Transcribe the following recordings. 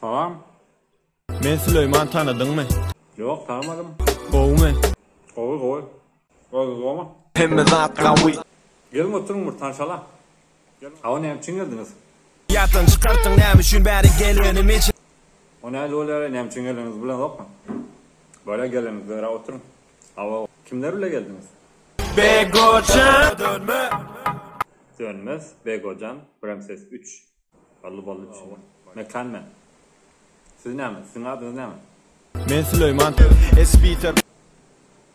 Tamam. Men Süleyman tanıdın mı? Yok tanımadım. Gowy mu? Koy. Koy. Hemmet atqawy. Gelin oturun mı tanışalım. Hava ne için geldiniz? Yatın çıkartın näme üçin bäri gelenim için. Ona lolara ne için geldiniz bilen yok mu? Böyle geliniz böyle oturun. Hava kimlerle geldiniz? Begocan. Dönmez. Begocan. Prenses 3. Ballı 3. Mekan men. Siz ne mi? Sizin adınız ne mi? Men Süleyman. Peter.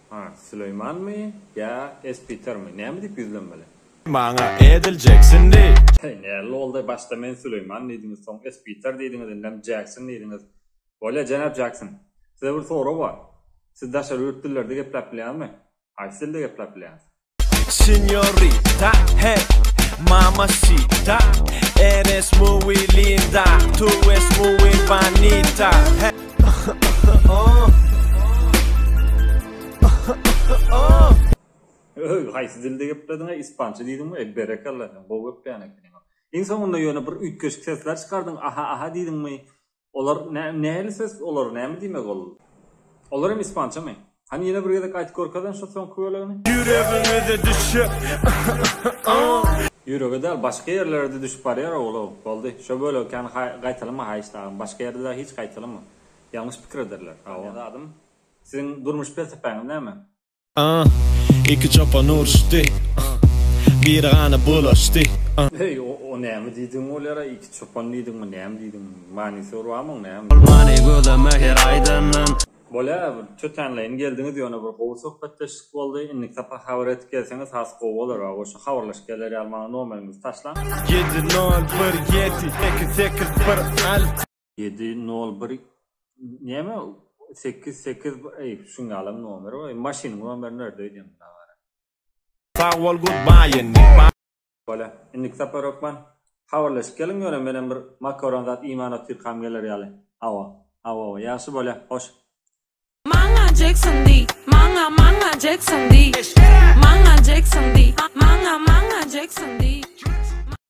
Ha, Süleyman mı? Ya Peter mi? Ne mi deyip yüzlenmeli? Bana edileceksin de. Ne oldu? Başta men Süleyman dediniz, son Peter dediniz, endem Jackson dediniz. Böyle Cenab Jackson. Size bir soru var. Siz daşar ürttülerde geplep bilen mi? Aysilde geplep bilen. Señorita, hey, mamacita, eres muy linda, tú es muy bonita. Hey. Haysiz dilde gepledin, İspanca dedim mi? Berekallah. Bu gepleyen ekleyin. İnsan onda yöne bir üç köşk sesler çıkardın. Aha dedim mi? Olar neyli ses olur? Ne mi demek olur? Olur mu İspanca mı? Hani yine buraya da kayıt korkadan şu son kuyularını? Yüreğime düşüp. Yüreğe değil, başka yerlerde düşüp var ya oğlum. Oldu. Şu böyle kayıtalım mı? Hayır. Başka yerde daha hiç kayıtalım mı? Yanlış fikir ederler. Adım. Sizin durmuş bir sepeğin değil mi? İki çopan uğraştı. Bir ana bulaştı. Hey, o ne mi dedim olara? İki çopan dedim mi? Ne mi dedim? Mani soru var mı? Ne mi? Mani göze mehir aydının. Böyle çötenleyin geldiğini diyor. Bir kovu sohbetleştik oldu. İnlik tapa haber et gelseniz has kovu olur. O şu haberleş gelir almanı normalimiz taşlan. 701 niye mi? 88 şunu alalım numara. Maşin numara neredeydi? Sağ ol goodbye. Böyle inlik tapa rokman. Haberleş gelin göre benim bir makaronat imanat bir kamgeler yalı. Ava. Yaşı böyle hoş. Manga Jackson D, Manga Jackson D, Manga Jackson D, Manga Jackson D.